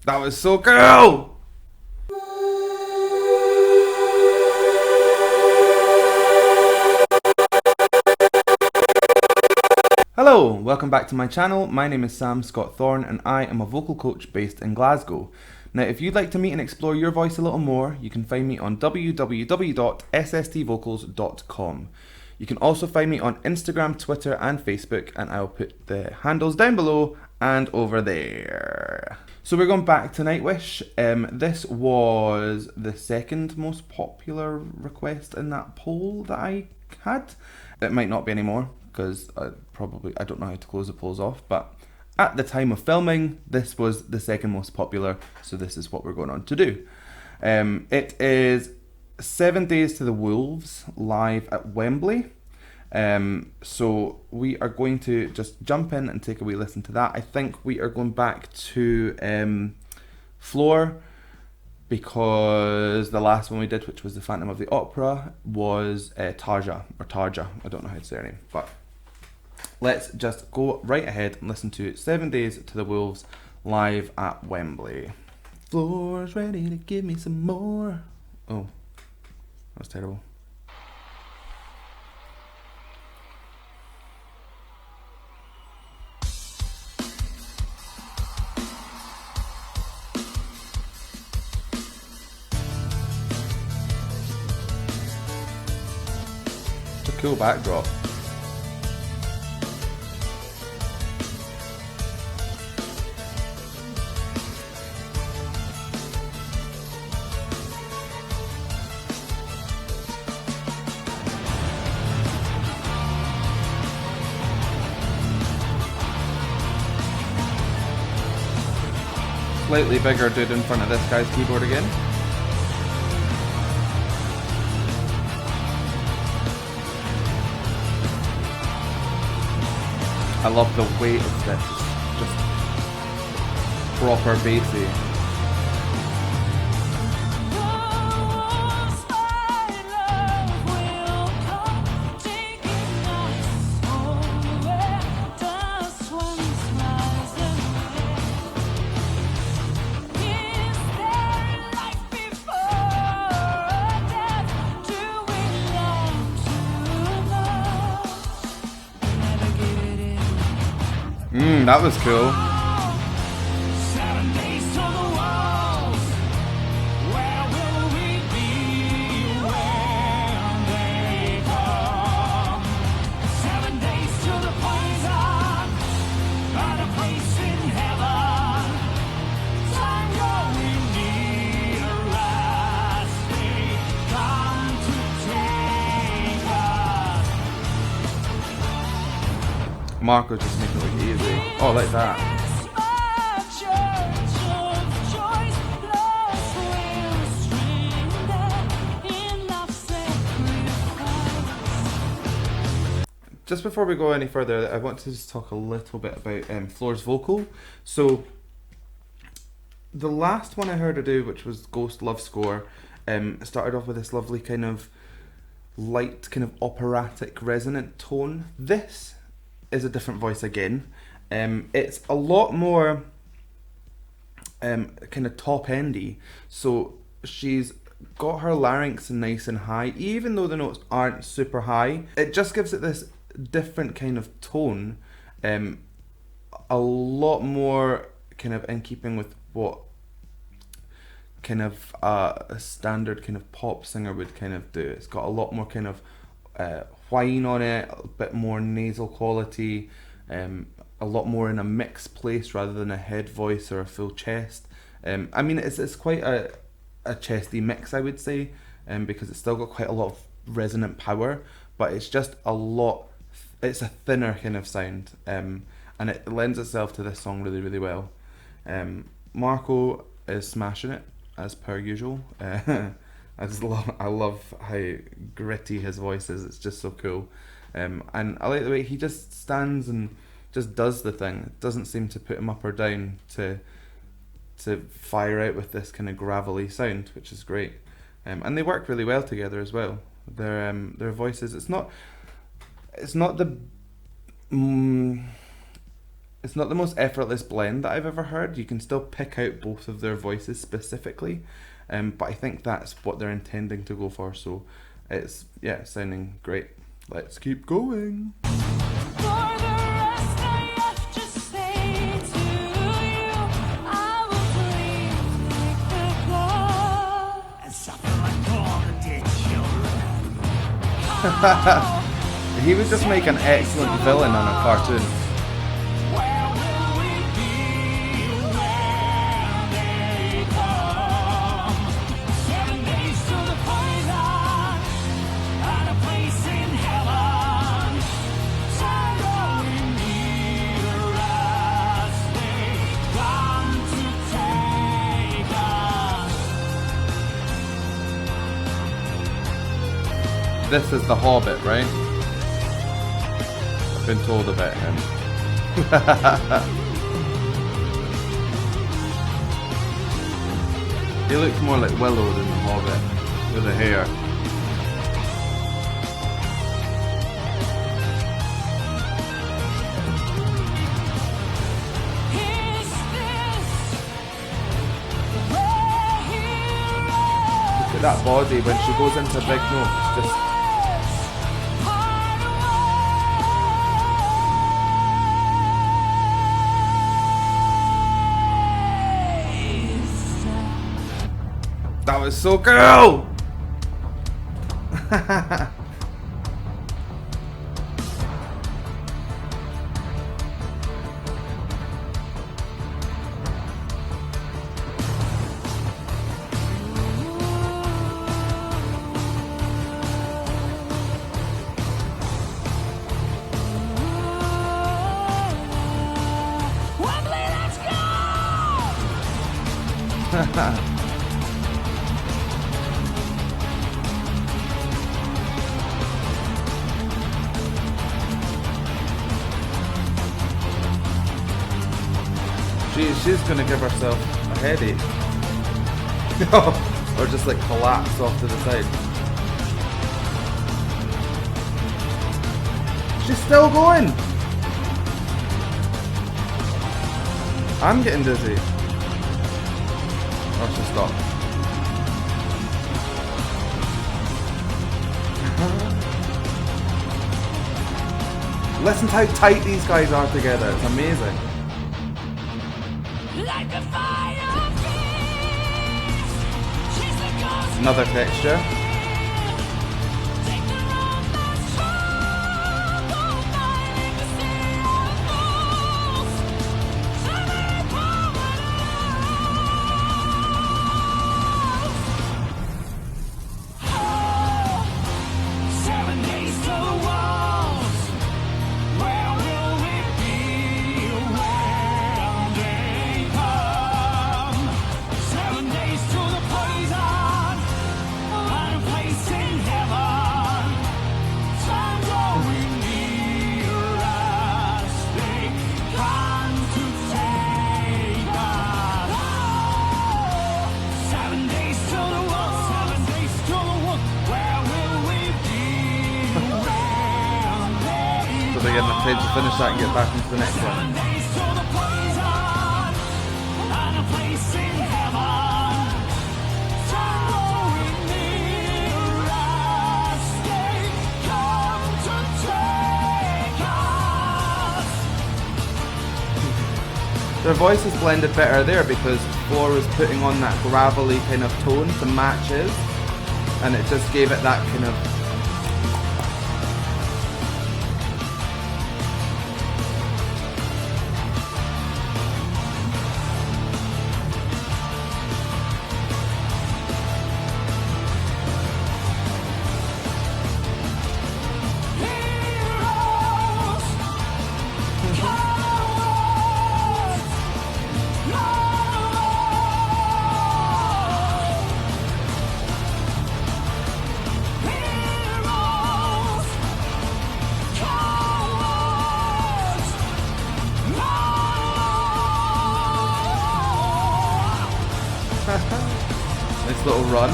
That was so cool! Hello, welcome back to my channel. My name is Sam Scott-Thorne and I am a vocal coach based in Glasgow. Now, if you'd like to meet and explore your voice a little more, you can find me on www.sstvocals.com. You can also find me on Instagram, Twitter and Facebook, and I'll put the handles down below and over there. So we're going back to Nightwish. This was the second most popular request in that poll that I had. It might not be anymore, because I don't know how to close the polls off, but at the time of filming, this was the second most popular, so this is what we're going on to do. It is 7 Days to the Wolves live at Wembley. So we are going to just jump in and take a wee listen to that. I think we are going back to Floor, because the last one we did, which was the Phantom of the Opera, was Tarja, I don't know how to say her name, but let's just go right ahead and listen to 7 Days to the Wolves live at Wembley. Floor's ready to give me some more. Oh, that was terrible. It's a cool backdrop. Slightly bigger dude in front of this guy's keyboard again. I love the weight of this, just proper bassy. That was cool. 7 days to the walls. Where will we be when they come? 7 days to the poison. Got a place in heaven. Time going need a rest. They come to take us. Marko just making it look easy. Oh, like that. Just before we go any further, I want to just talk a little bit about Floor's vocal. So, the last one I heard her do, which was Ghost Love Score, started off with this lovely kind of light, kind of operatic, resonant tone. This is a different voice again. It's a lot more kind of top endy, so she's got her larynx nice and high, even though the notes aren't super high. It just gives it this different kind of tone, a lot more kind of in keeping with what kind of a standard kind of pop singer would kind of do. It's got a lot more kind of whine on it, a bit more nasal quality, a lot more in a mixed place rather than a head voice or a full chest. I mean, it's quite a chesty mix, I would say, because it's still got quite a lot of resonant power, but it's just it's a thinner kind of sound, and it lends itself to this song really, really well. Marko is smashing it, as per usual. I love how gritty his voice is. It's just so cool, and I like the way he just stands and just does the thing. It doesn't seem to put him up or down to fire out with this kind of gravelly sound, which is great. And they work really well together as well. Their voices. It's not the It's not the most effortless blend that I've ever heard. You can still pick out both of their voices specifically, but I think that's what they're intending to go for. So it's sounding great. Let's keep going. For the rest I have to say to you, I will please take the blood and suffer like all the dead children. He would just make an excellent villain on a cartoon. Where will we be when they come? 7 days to the poison and a place in heaven. Tango in near us, they come to take us. This is the Hobbit, right? I've been told about him. He looks more like Willow than the Hobbit, with the hair. Is this where he Look at that body when she goes into big notes. Just that was so cool. Wembley, let's go! She's gonna give herself a headache. Or just like collapse off to the side. She's still going! I'm getting dizzy. Oh, she stopped. Listen to how tight these guys are together. It's amazing. Like the fire beats, she's the ghost. Another texture. Take the road that's troubled by the sea of fools. Summer powers. 7 days to the walls. Where will we be when they come? 7 days to the poison and a place in heaven. Time growing near us, they come to take us. 7 days to the wall, 7 days to the wall. Where will we be when they So they get enough time to finish that and get back into the next one. 7 days to the poison and a place in heaven. Time growing near us, they come to take us. Their voices blended better there because Floor was putting on that gravelly kind of tone to match his, and it just gave it that kind of. Heroes, cowards, heroes, cowards, Nice little run.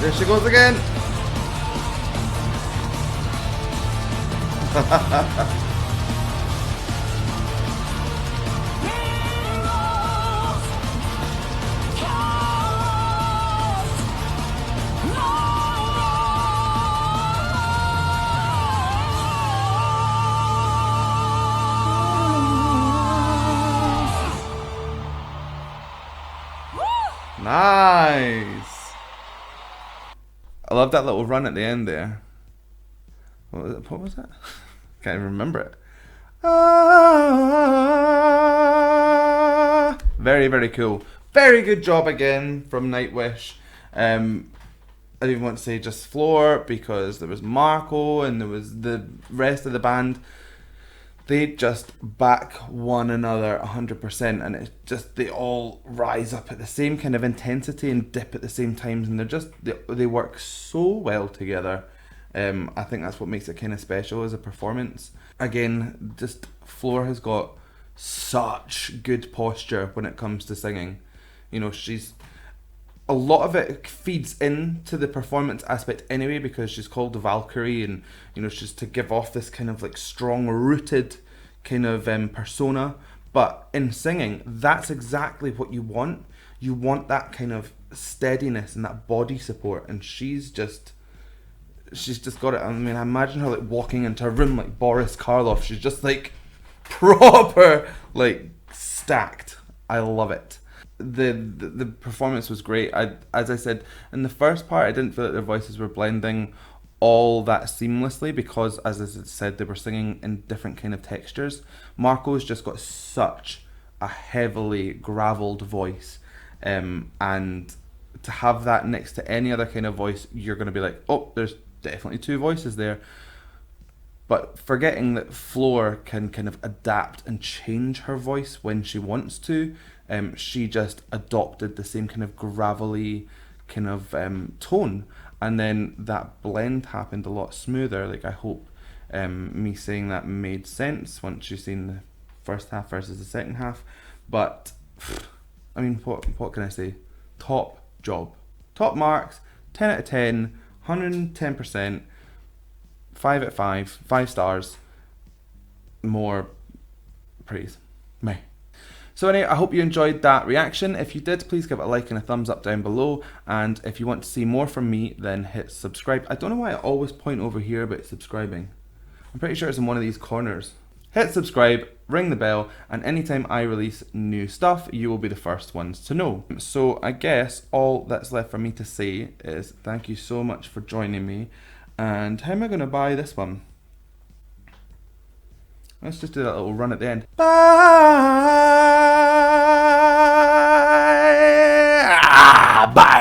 There she goes again. Nice. I love that little run at the end there. What was it? What was that? Can't even remember it. Ah, very, very cool. Very good job again from Nightwish. I didn't even want to say just Floor because there was Marko and there was the rest of the band. They just back one another 100%, and it's just they all rise up at the same kind of intensity and dip at the same times, and they work so well together. I think that's what makes it kind of special as a performance. Again, just Floor has got such good posture when it comes to singing. You know, a lot of it feeds into the performance aspect anyway, because she's called the Valkyrie, and you know, she's to give off this kind of like strong rooted kind of persona. But in singing, that's exactly what you want. You want that kind of steadiness and that body support, and she's just got it. I mean, I imagine her like walking into a room like Boris Karloff. She's just like proper like stacked. I love it. The performance was great. As I said in the first part, I didn't feel like their voices were blending all that seamlessly because, as I said, they were singing in different kind of textures. Marko's just got such a heavily gravelled voice, and to have that next to any other kind of voice, you're going to be like, oh, there's definitely two voices there. But forgetting that Floor can kind of adapt and change her voice when she wants to, she just adopted the same kind of gravelly kind of tone, and then that blend happened a lot smoother. Like, I hope me saying that made sense once you've seen the first half versus the second half. But I mean, what can I say? Top job, top marks, 10 out of 10, 110%, 5 out of 5 stars. More praise. Meh. So anyway, I hope you enjoyed that reaction. If you did, please give it a like and a thumbs up down below. And if you want to see more from me, then hit subscribe. I don't know why I always point over here about subscribing. I'm pretty sure it's in one of these corners. Hit subscribe, ring the bell, and anytime I release new stuff, you will be the first ones to know. So I guess all that's left for me to say is thank you so much for joining me. And how am I going to buy this one? Let's just do that little run at the end. Bye! Bye!